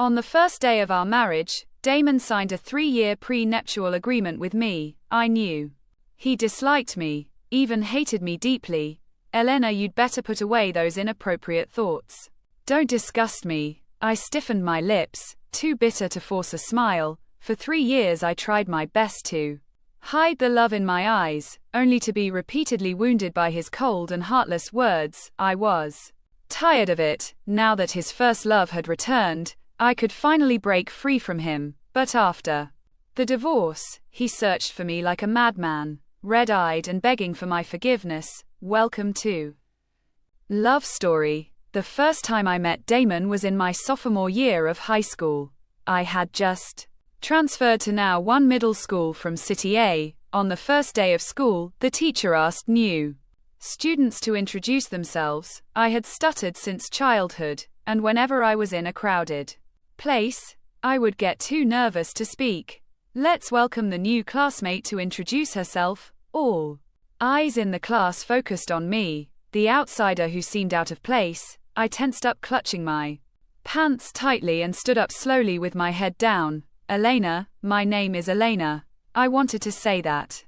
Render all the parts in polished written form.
On the first day of our marriage, Damon signed a 3-year pre-nuptial agreement with me. I knew. He disliked me, even hated me deeply. Elena, you'd better put away those inappropriate thoughts. Don't disgust me. I stiffened my lips, too bitter to force a smile. For 3 years I tried my best to hide the love in my eyes, only to be repeatedly wounded by his cold and heartless words. I was tired of it. Now that his first love had returned, I could finally break free from him. But after the divorce, he searched for me like a madman, red-eyed and begging for my forgiveness. Welcome to Love Story. The first time I met Damon was in my sophomore year of high school. I had just transferred to now one middle school from City A. On the first day of school, the teacher asked new students to introduce themselves. I had stuttered since childhood, and whenever I was in a crowded place, I would get too nervous to speak. Let's welcome the new classmate to introduce herself. All eyes in the class focused on me, the outsider who seemed out of place. I tensed up, clutching my pants tightly, and stood up slowly with my head down. Elena, my name is Elena. I wanted to say that,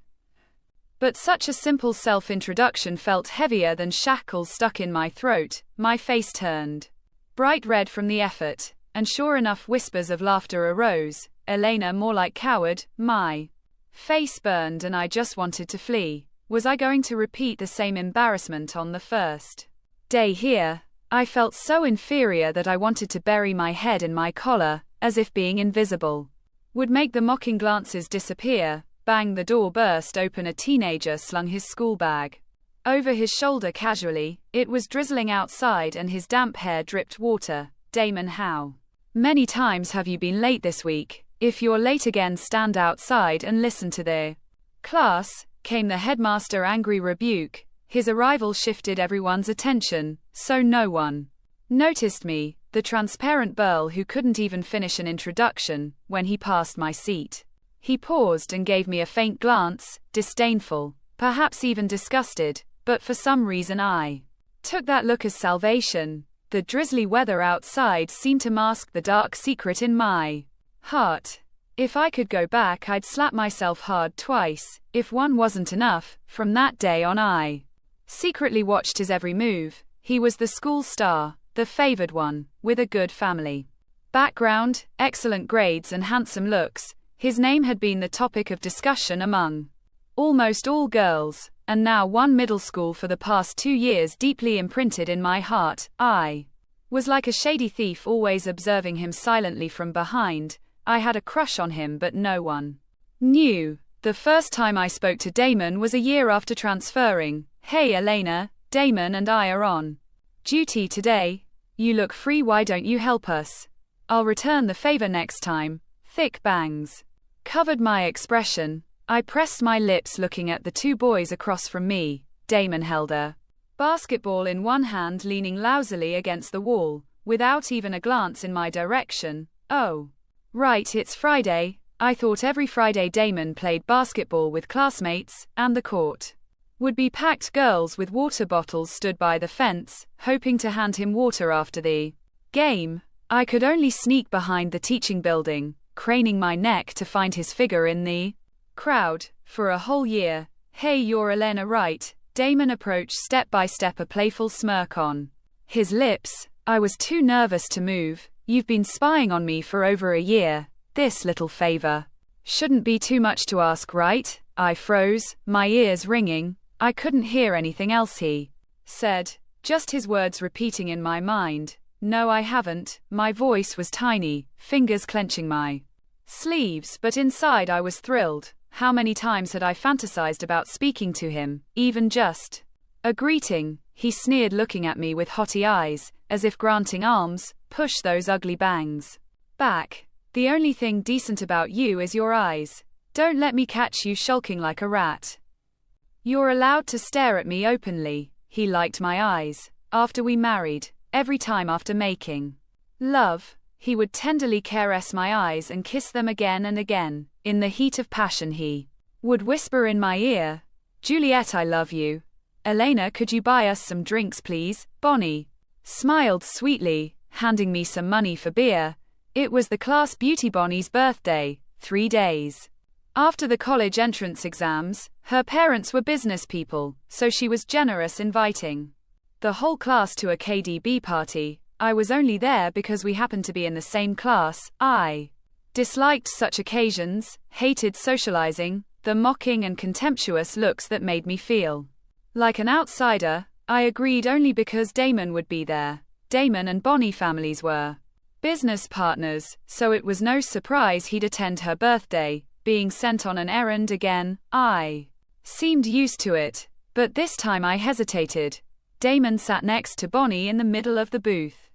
but such a simple self-introduction felt heavier than shackles stuck in my throat. My face turned bright red from the effort, and sure enough, whispers of laughter arose. Elena, more like coward. My face burned and I just wanted to flee. Was I going to repeat the same embarrassment on the first day here? I felt so inferior that I wanted to bury my head in my collar, as if being invisible would make the mocking glances disappear. Bang, the door burst open. A teenager slung his school bag over his shoulder casually. It was drizzling outside and his damp hair dripped water. Damon, how many times have you been late this week? If you're late again, stand outside and listen to the class, came the headmaster's angry rebuke. His arrival shifted everyone's attention, so no one noticed me, the transparent burl who couldn't even finish an introduction. When he passed my seat, he paused and gave me a faint glance, disdainful, perhaps even disgusted, but for some reason I took that look as salvation. The drizzly weather outside seemed to mask the dark secret in my heart. If I could go back, I'd slap myself hard twice. If one wasn't enough, from that day on I secretly watched his every move. He was the school star, the favored one, with a good family background, excellent grades and handsome looks. His name had been the topic of discussion among almost all girls, and now one middle school for the past 2 years deeply imprinted in my heart. I was like a shady thief, always observing him silently from behind. I had a crush on him, but no one knew. The first time I spoke to Damon was a year after transferring. Hey Elena, Damon and I are on duty today. You look free, why don't you help us? I'll return the favor next time. Thick bangs covered my expression. I pressed my lips, looking at the 2 boys across from me. Damon held a basketball in one hand, leaning lousily against the wall, without even a glance in my direction. Oh, right, it's Friday. I thought every Friday Damon played basketball with classmates, and the court would be packed. Girls with water bottles stood by the fence, hoping to hand him water after the game. I could only sneak behind the teaching building, craning my neck to find his figure in the crowd. For a whole year. Hey, you're Elena, right? Damon approached step by step, a playful smirk on his lips. I was too nervous to move. You've been spying on me for over a year. This little favor shouldn't be too much to ask, right? I froze, my ears ringing. I couldn't hear anything else he said, just his words repeating in my mind. No, I haven't. My voice was tiny, fingers clenching my sleeves, but inside I was thrilled. How many times had I fantasized about speaking to him, even just a greeting? He sneered, looking at me with haughty eyes, as if granting alms. Push those ugly bangs back. The only thing decent about you is your eyes. Don't let me catch you sulking like a rat. You're allowed to stare at me openly. He liked my eyes. After we married, every time after making love, he would tenderly caress my eyes and kiss them again and again. In the heat of passion he would whisper in my ear, Juliet, I love you. Elena, could you buy us some drinks please? Bonnie smiled sweetly, handing me some money for beer. It was the class beauty Bonnie's birthday, 3 days after the college entrance exams. Her parents were business people, so she was generous inviting the whole class to a KDB party. I was only there because we happened to be in the same class. I disliked such occasions, hated socializing, the mocking and contemptuous looks that made me feel like an outsider. I agreed only because Damon would be there. Damon and Bonnie families were business partners, so it was no surprise he'd attend her birthday. Being sent on an errand again, I seemed used to it, but this time I hesitated. Damon sat next to Bonnie in the middle of the booth,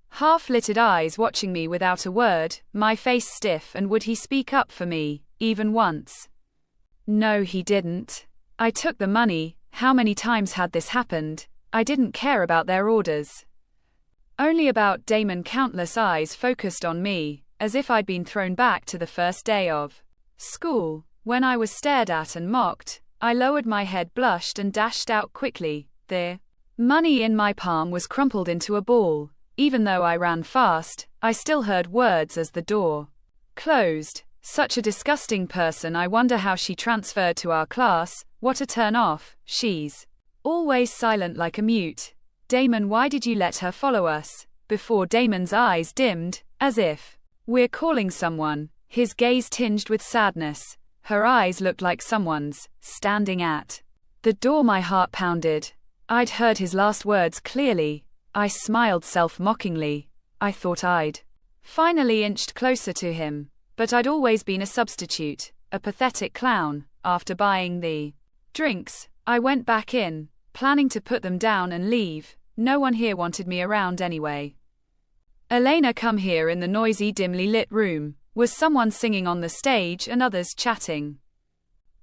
half-littered eyes watching me without a word, my face stiff. And would he speak up for me, even once? No, he didn't. I took the money. How many times had this happened? I didn't care about their orders. Only about Damon. Countless eyes focused on me, as if I'd been thrown back to the first day of school. When I was stared at and mocked, I lowered my head, blushed, and dashed out quickly. The money in my palm was crumpled into a ball. Even though I ran fast, I still heard words as the door closed. Such a disgusting person. I wonder how she transferred to our class. What a turn off. She's always silent like a mute. Damon, why did you let her follow us? Before Damon's eyes dimmed, as if we're calling someone, his gaze tinged with sadness. Her eyes looked like someone's, standing at the door. My heart pounded. I'd heard his last words clearly. I smiled self-mockingly. I thought I'd finally inched closer to him, but I'd always been a substitute, a pathetic clown. After buying the drinks, I went back in, planning to put them down and leave. No one here wanted me around anyway. Elena, come here. In the noisy, dimly lit room was someone singing on the stage and others chatting.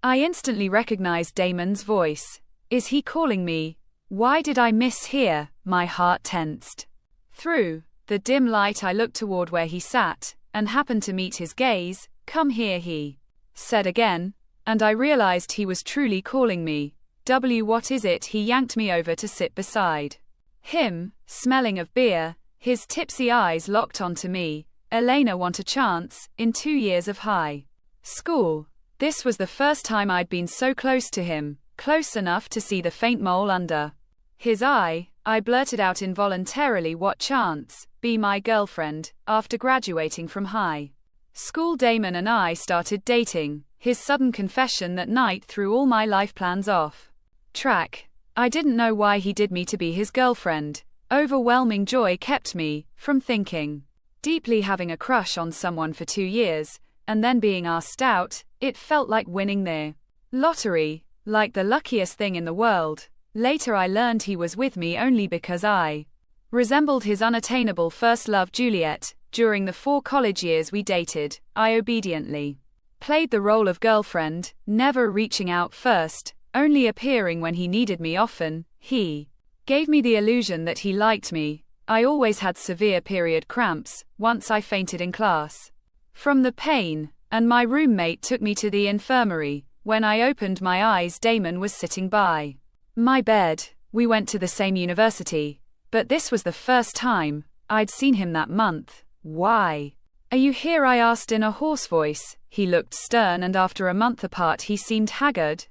I instantly recognized Damon's voice. Is he calling me? Why did I mishear? My heart tensed. Through the dim light I looked toward where he sat, and happened to meet his gaze. Come here, he said again, and I realized he was truly calling me. What is it? He yanked me over to sit beside him, smelling of beer, his tipsy eyes locked onto me. Elena, want a chance? In 2 years of high school, this was the first time I'd been so close to him, close enough to see the faint mole under his eye. I blurted out involuntarily, what chance? Be my girlfriend. After graduating from high school, Damon and I started dating. His sudden confession that night threw all my life plans off track. I didn't know why he did me to be his girlfriend. Overwhelming joy kept me from thinking deeply. Having a crush on someone for 2 years, and then being asked out, it felt like winning the lottery, like the luckiest thing in the world. Later I learned he was with me only because I resembled his unattainable first love, Juliet. During the 4 college years we dated, I obediently played the role of girlfriend, never reaching out first, only appearing when he needed me often. He gave me the illusion that he liked me. I always had severe period cramps. Once I fainted in class from the pain, and my roommate took me to the infirmary. When I opened my eyes, Damon was sitting by my bed. We went to the same university, but this was the first time I'd seen him that month. Why are you here? I asked in a hoarse voice. He looked stern, and after a month apart he seemed haggard.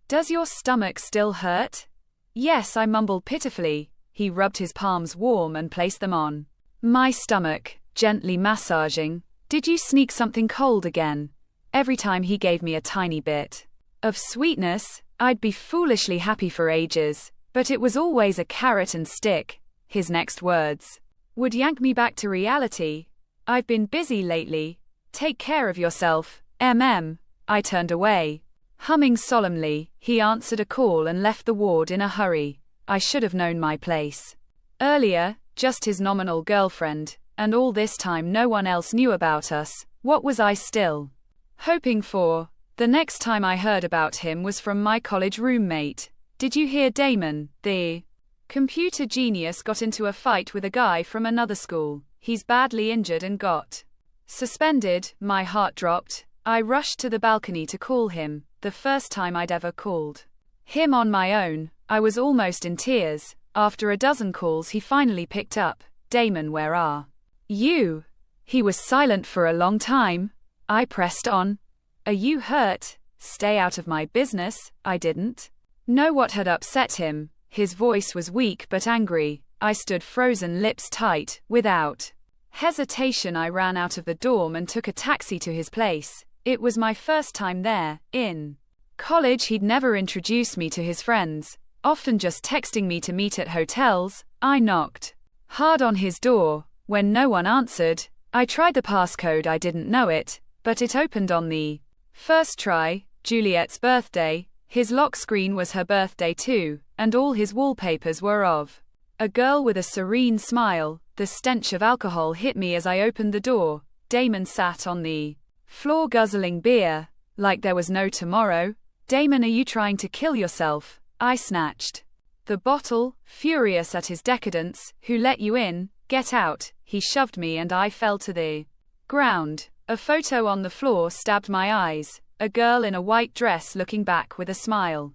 Does your stomach still hurt? Yes, I mumbled pitifully. He rubbed his palms warm and placed them on my stomach, gently massaging. Did you sneak something cold again? Every time he gave me a tiny bit of sweetness, I'd be foolishly happy for ages, but it was always a carrot and stick. His next words would yank me back to reality. I've been busy lately. Take care of yourself, mm. I turned away, humming solemnly. He answered a call and left the ward in a hurry. I should have known my place earlier. Just his nominal girlfriend, and all this time no one else knew about us. What was I still hoping for? The next time I heard about him was from my college roommate. Did you hear Damon, the computer genius, got into a fight with a guy from another school? He's badly injured and got suspended. My heart dropped. I rushed to the balcony to call him, the first time I'd ever called him on my own. I was almost in tears. After a dozen calls he finally picked up. Damon, where are you? He was silent for a long time. I pressed on. Are you hurt? Stay out of my business. I didn't know what had upset him. His voice was weak but angry. I stood frozen, lips tight. Without hesitation, I ran out of the dorm and took a taxi to his place. It was my first time there. In college, he'd never introduced me to his friends, often just texting me to meet at hotels. I knocked hard on his door. When no one answered, I tried the passcode. I didn't know it, but it opened on the first try. Juliet's birthday. His lock screen was her birthday too, and all his wallpapers were of a girl with a serene smile. The stench of alcohol hit me as I opened the door. Damon sat on the floor guzzling beer, like there was no tomorrow. Damon, are you trying to kill yourself? I snatched the bottle, furious at his decadence. Who let you in? Get out. He shoved me and I fell to the ground. A photo on the floor stabbed my eyes. A girl in a white dress looking back with a smile.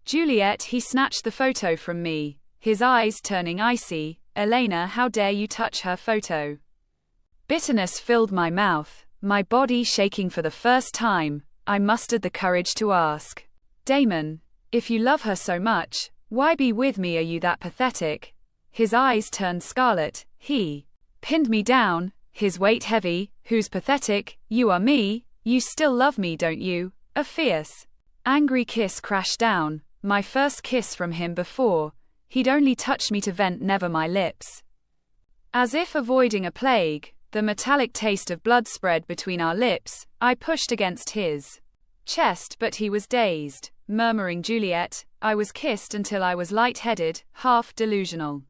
Juliet, he snatched the photo from me, his eyes turning icy. Elena, how dare you touch her photo? Bitterness filled my mouth, my body shaking for the first time. I mustered the courage to ask, Damon, if you love her so much, why be with me? Are you that pathetic? His eyes turned scarlet. He pinned me down, his weight heavy. Who's pathetic? You are me. You still love me, don't you? A fierce, angry kiss crashed down, my first kiss from him. Before, he'd only touched me to vent, never my lips. As if avoiding a plague, the metallic taste of blood spread between our lips. I pushed against his chest, but he was dazed, murmuring Juliet. I was kissed until I was lightheaded, half delusional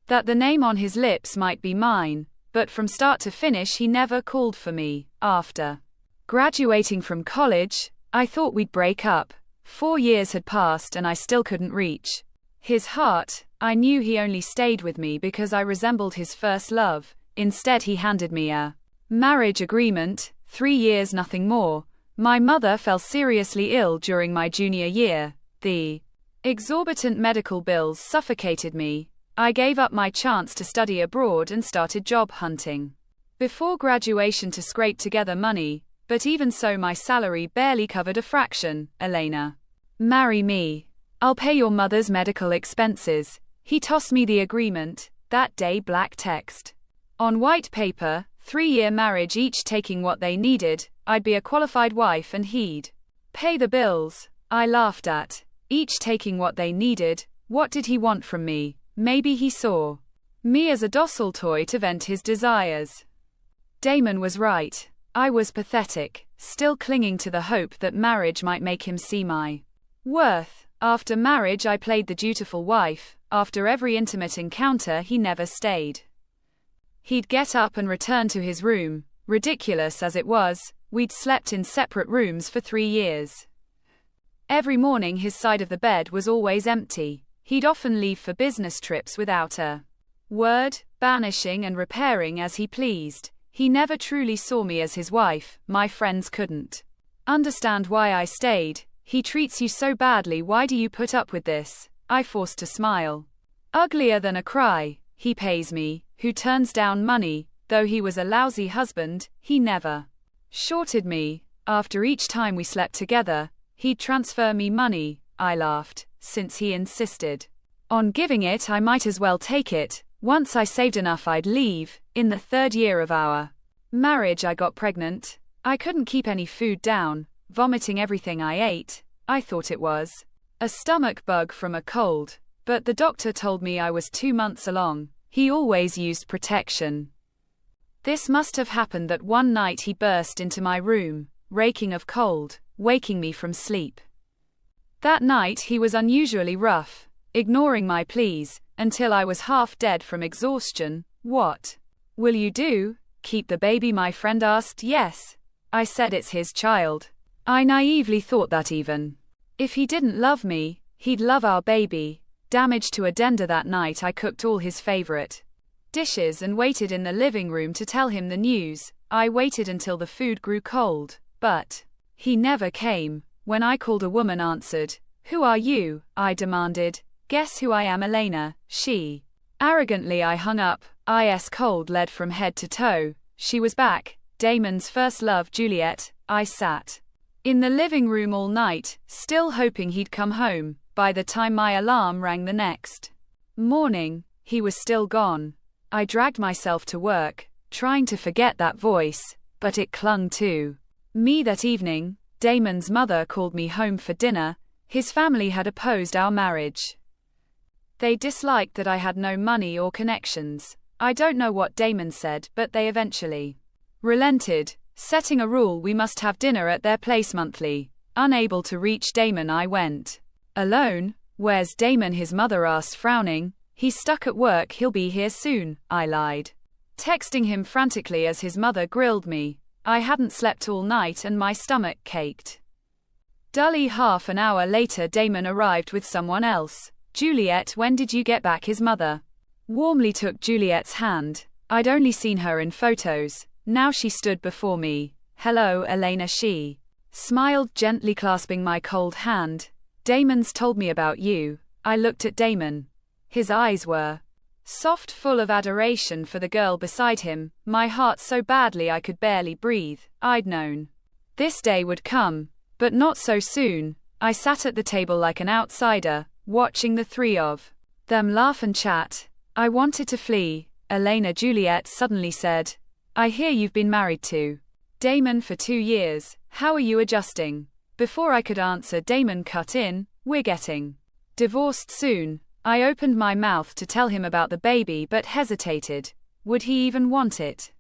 that the name on his lips might be mine, but from start to finish he never called for me. After graduating from college, I thought we'd break up. 4 years had passed and I still couldn't reach his heart. I knew he only stayed with me because I resembled his first love. Instead, he handed me a marriage agreement, 3 years, nothing more. My mother fell seriously ill during my junior year. The exorbitant medical bills suffocated me. I gave up my chance to study abroad and started job hunting before graduation to scrape together money, but even so my salary barely covered a fraction. Elena, marry me. I'll pay your mother's medical expenses. He tossed me the agreement, that day, black text on white paper, 3-year marriage, each taking what they needed. I'd be a qualified wife and he'd pay the bills. I laughed at each taking what they needed. What did he want from me? Maybe he saw me as a docile toy to vent his desires. Damon was right. I was pathetic, still clinging to the hope that marriage might make him see my worth. After marriage, I played the dutiful wife. After every intimate encounter, he never stayed. He'd get up and return to his room. Ridiculous as it was, we'd slept in separate rooms for 3 years. Every morning, his side of the bed was always empty. He'd often leave for business trips without a word, banishing and repairing as he pleased. He never truly saw me as his wife. My friends couldn't understand why I stayed. He treats you so badly, why do you put up with this? I forced to smile. Uglier than a cry. He pays me, who turns down money. Though he was a lousy husband, he never shorted me. After each time we slept together, he'd transfer me money. I laughed. Since he insisted on giving it, I might as well take it. Once I saved enough, I'd leave. In the 3rd year of our marriage, I got pregnant. I couldn't keep any food down, vomiting everything I ate. I thought it was a stomach bug from a cold, but the doctor told me I was 2 months along. He always used protection. This must have happened that one night he burst into my room, raking of cold, waking me from sleep. That night he was unusually rough, ignoring my pleas, until I was half dead from exhaustion. What will you do? Keep the baby? My friend asked. Yes. I said, it's his child. I naively thought that even if he didn't love me, he'd love our baby. Damage to addenda. That night I cooked all his favorite dishes and waited in the living room to tell him the news. I waited until the food grew cold, but he never came. When I called, a woman answered. Who are you? I demanded. Guess who I am, Elena. She arrogantly. I hung up. Ice cold led from head to toe. She was back, Damon's first love, Juliet. I sat in the living room all night, still hoping he'd come home. By the time my alarm rang the next morning, he was still gone. I dragged myself to work, trying to forget that voice, but it clung to me that evening. Damon's mother called me home for dinner. His family had opposed our marriage. They disliked that I had no money or connections. I don't know what Damon said, but they eventually relented, setting a rule: we must have dinner at their place monthly. Unable to reach Damon, I went alone. Where's Damon? His mother asked, frowning. He's stuck at work, he'll be here soon, I lied, texting him frantically as his mother grilled me. I hadn't slept all night and my stomach ached dully. Half an hour later, Damon arrived with someone else. Juliet, when did you get back? His mother warmly took Juliet's hand. I'd only seen her in photos. Now she stood before me. Hello, Elena, she smiled, gently clasping my cold hand. Damon's told me about you. I looked at Damon. His eyes were soft, full of adoration for the girl beside him. My heart so badly I could barely breathe. I'd known this day would come, but not so soon. I sat at the table like an outsider, watching the three of them laugh and chat. I wanted to flee. Elena, Juliet suddenly said, I hear you've been married to Damon for 2 years. How are you adjusting? Before I could answer, Damon cut in. We're getting divorced soon. I opened my mouth to tell him about the baby but hesitated. Would he even want it?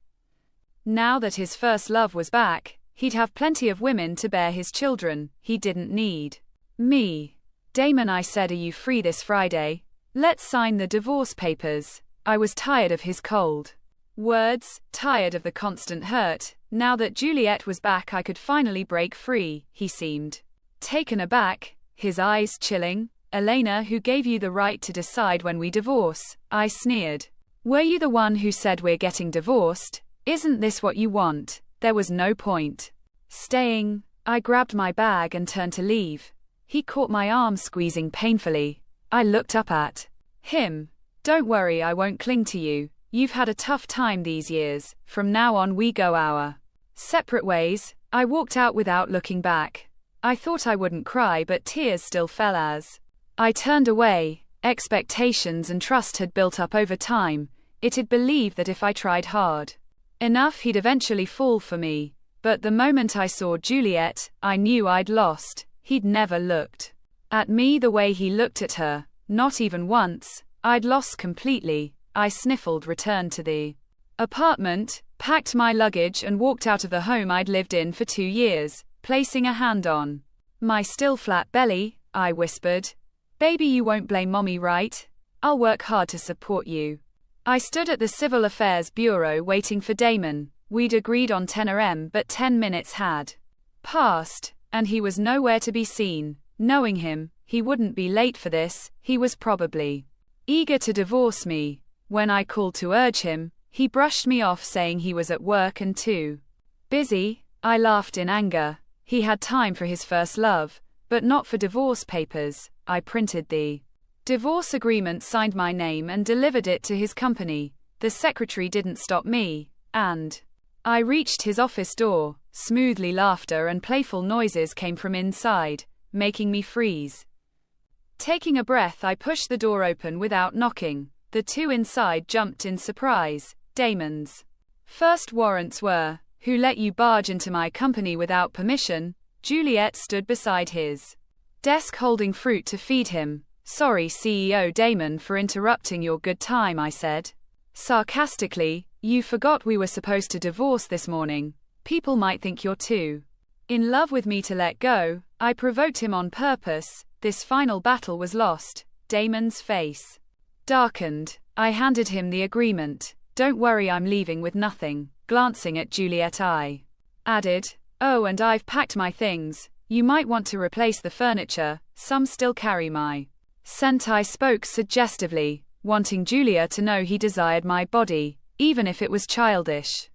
Now that his first love was back, he'd have plenty of women to bear his children. He didn't need me. Damon, I said, are you free this Friday? Let's sign the divorce papers. I was tired of his cold words, tired of the constant hurt. Now that Juliet was back, I could finally break free. He seemed taken aback, his eyes chilling. Elena, who gave you the right to decide when we divorce? I sneered. Were you the one who said we're getting divorced? Isn't this what you want? There was no point staying. I grabbed my bag and turned to leave. He caught my arm, squeezing painfully. I looked up at him. Don't worry, I won't cling to you. You've had a tough time these years. From now on we go our separate ways. I walked out without looking back. I thought I wouldn't cry, but tears still fell as I turned away. Expectations and trust had built up over time. It had believed that if I tried hard enough, he'd eventually fall for me. But the moment I saw Juliet, I knew I'd lost. He'd never looked at me the way he looked at her. Not even once. I'd lost completely. I sniffled, returned to the apartment, packed my luggage and walked out of the home I'd lived in for 2 years, placing a hand on my still flat belly. I whispered, Baby, you won't blame mommy, right? I'll work hard to support you. I stood at the Civil Affairs Bureau waiting for Damon. We'd agreed on 10 a.m., but 10 minutes had passed, and he was nowhere to be seen. Knowing him, he wouldn't be late for this. He was probably eager to divorce me. When I called to urge him, he brushed me off, saying he was at work and too busy. I laughed in anger. He had time for his first love, but not for divorce papers. I printed the divorce agreement, signed my name and delivered it to his company. The secretary didn't stop me, and I reached his office door. Smoothly, laughter and playful noises came from inside, making me freeze. Taking a breath, I pushed the door open without knocking. The two inside jumped in surprise. Damon's first warrants were, "Who let you barge into my company without permission?" Juliet stood beside his desk holding fruit to feed him. "Sorry, CEO Damon, for interrupting your good time," I said sarcastically. "You forgot we were supposed to divorce this morning. People might think you're too in love with me to let go." I provoked him on purpose. This final battle was lost. Damon's face darkened. I handed him the agreement. "Don't worry, I'm leaving with nothing." Glancing at Juliet, I added, "Oh, and I've packed my things. You might want to replace the furniture. Some still carry my scent." I spoke suggestively, wanting Julia to know he desired my body, even if it was childish.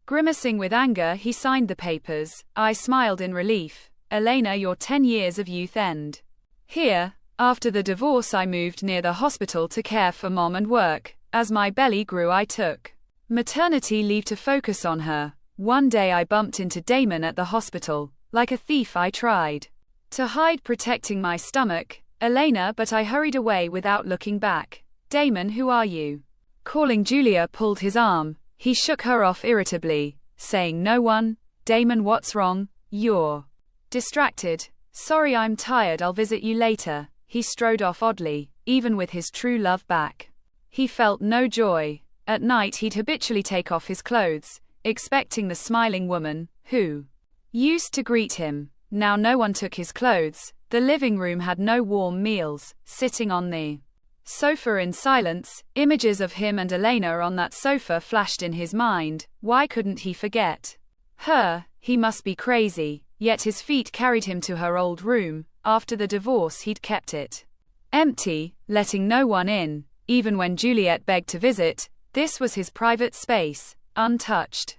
Grimacing with anger, he signed the papers. I smiled in relief. "Elena, your 10 years of youth end here." After the divorce, I moved near the hospital to care for Mom and work. As my belly grew, I took maternity leave to focus on her. One day I bumped into Damon at the hospital. Like a thief, I tried to hide, protecting my stomach, Elena, but I hurried away without looking back. Damon, who are you? Calling Julia pulled his arm. He shook her off irritably, saying, no one. Damon, what's wrong? You're distracted. Sorry, I'm tired, I'll visit you later. He strode off oddly, even with his true love back. He felt no joy. At night he'd habitually take off his clothes, expecting the smiling woman, who used to greet him. Now no one took his clothes. The living room had no warm meals. Sitting on the sofa in silence, images of him and Elena on that sofa flashed in his mind. Why couldn't he forget her? He must be crazy. Yet his feet carried him to her old room. After the divorce he'd kept it empty, letting no one in. Even when Juliet begged to visit, this was his private space, untouched.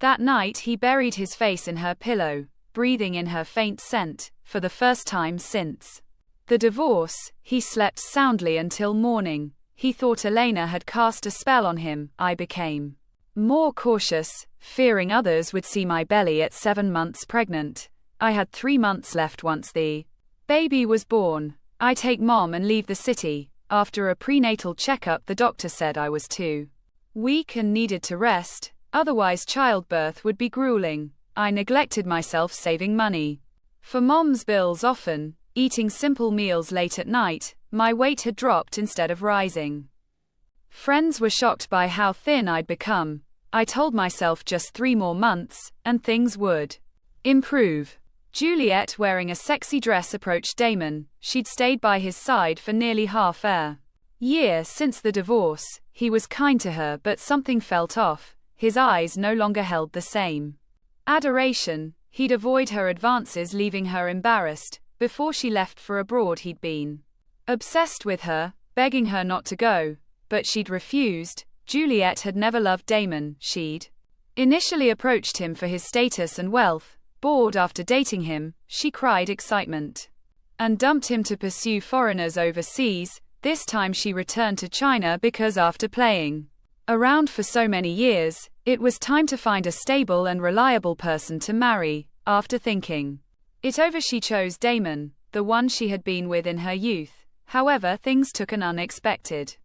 That night he buried his face in her pillow, breathing in her faint scent. For the first time since the divorce, he slept soundly until morning. He thought Elena had cast a spell on him. I became more cautious, fearing others would see my belly at 7 months pregnant. I had 3 months left once the baby was born. I take mom and leave the city. After a prenatal checkup, the doctor said I was too weak and needed to rest, otherwise childbirth would be grueling. I neglected myself, saving money for mom's bills, often eating simple meals late at night. My weight had dropped instead of rising. Friends were shocked by how thin I'd become. I told myself just 3 more months, and things would improve. Juliet, wearing a sexy dress, approached Damon. She'd stayed by his side for nearly half a year since the divorce. He was kind to her, but something felt off. His eyes no longer held the same adoration. He'd avoid her advances, leaving her embarrassed. Before she left for abroad, he'd been obsessed with her, begging her not to go, but she'd refused. Juliet had never loved Damon. She'd initially approached him for his status and wealth. Bored after dating him, she cried excitement and dumped him to pursue foreigners overseas. This time she returned to China because after playing around for so many years, it was time to find a stable and reliable person to marry. After thinking it over, she chose Damon, the one she had been with in her youth. However, things took an unexpected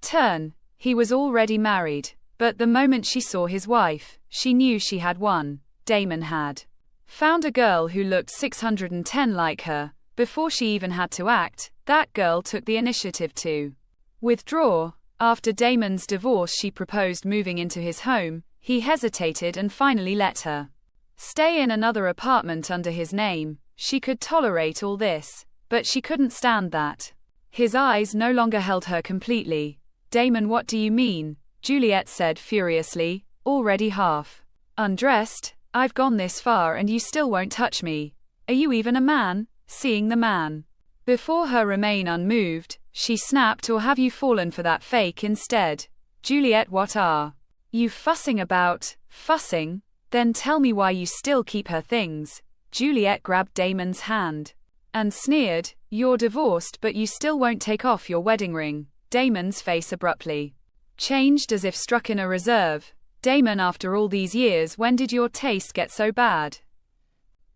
turn. He was already married, but the moment she saw his wife, she knew she had won. Damon had found a girl who looked 610 like her. Before she even had to act, that girl took the initiative to withdraw. After Damon's divorce, she proposed moving into his home. He hesitated and finally let her stay in another apartment under his name. She could tolerate all this, but she couldn't stand that his eyes no longer held her completely. Damon, what do you mean? Juliet said furiously, already half undressed. I've gone this far and you still won't touch me. Are you even a man? Seeing the man before her remain unmoved, she snapped, or have you fallen for that fake instead? Juliet, what are you fussing about? Fussing? Then tell me why you still keep her things. Juliet grabbed Damon's hand and sneered, you're divorced but you still won't take off your wedding ring. Damon's face abruptly changed as if struck in a reserve. Damon, after all these years, when did your taste get so bad?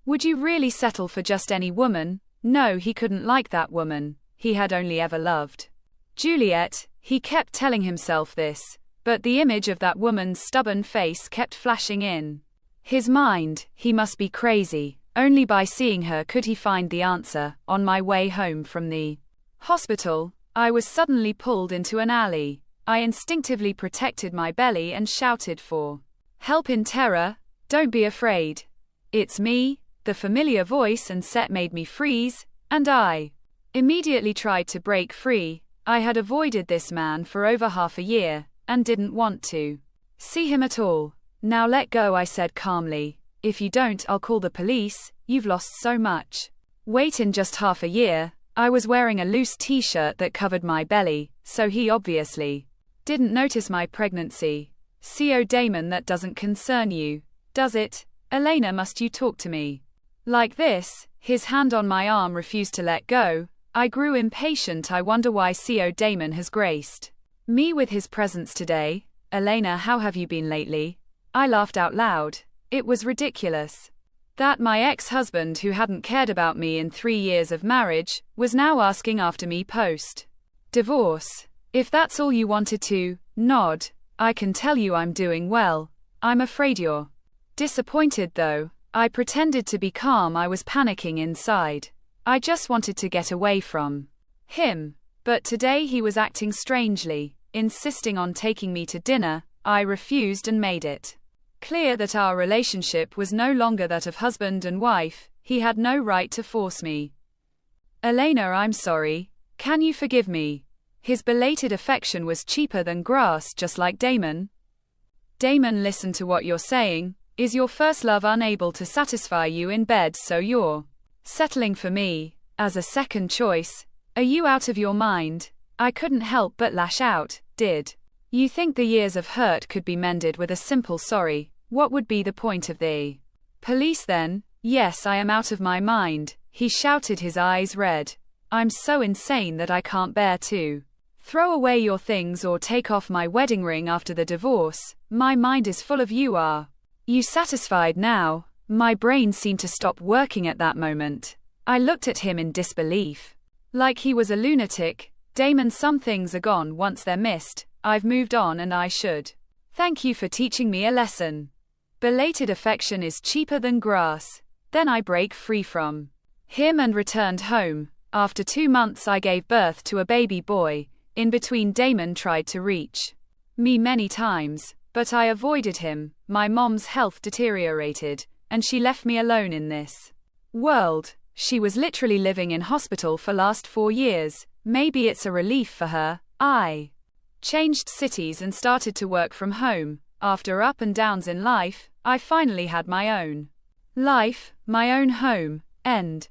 Would you really settle for just any woman? No, he couldn't like that woman he had only ever loved Juliet. He kept telling himself this, but the image of that woman's stubborn face kept flashing in his mind. He must be crazy. Only by seeing her could he find the answer. On my way home from the hospital, I was suddenly pulled into an alley. I instinctively protected my belly and shouted for help in terror. Don't be afraid. It's me. The familiar voice and set made me freeze, and I immediately tried to break free. I had avoided this man for over half a year, and didn't want to see him at all. Now let go, I said calmly. If you don't, I'll call the police. You've lost so much weight in just half a year. I was wearing a loose t-shirt that covered my belly, so he obviously didn't notice my pregnancy. Co Damon, that doesn't concern you, does it? Elena, must you talk to me like this? His hand on my arm refused to let go. I grew impatient. I wonder why Co Damon has graced Me with his presence today. Elena, how have you been lately? I laughed out loud. It was ridiculous. That my ex-husband, who hadn't cared about me in 3 years of marriage, was now asking after me post-divorce. If that's all you wanted to nod, I can tell you I'm doing well. I'm afraid you're disappointed though. I pretended to be calm. I was panicking inside. I just wanted to get away from him. But today he was acting strangely, insisting on taking me to dinner. I refused and made it clear that our relationship was no longer that of husband and wife. He had no right to force me. Elena, I'm sorry. Can you forgive me? His belated affection was cheaper than grass, just like Damon. Damon, listen to what you're saying. Is your first love unable to satisfy you in bed, so you're settling for me as a second choice? Are you out of your mind? I couldn't help but lash out. Did you think the years of hurt could be mended with a simple sorry? What would be the point of the police then? Yes, I am out of my mind, he shouted, his eyes red. I'm so insane that I can't bear to throw away your things or take off my wedding ring after the divorce. My mind is full of you. Are you satisfied now? My brain seemed to stop working at that moment. I looked at him in disbelief. Like he was a lunatic. Damon, some things are gone once they're missed. I've moved on and I should thank you for teaching me a lesson. Belated affection is cheaper than grass. Then I break free from him and returned home. After 2 months I gave birth to a baby boy. In between, Damon tried to reach me many times, but I avoided him. My mom's health deteriorated, and she left me alone in this world. She was literally living in hospital for last 4 years. Maybe it's a relief for her. I changed cities and started to work from home. After up and downs in life, I finally had my own life, my own home. End.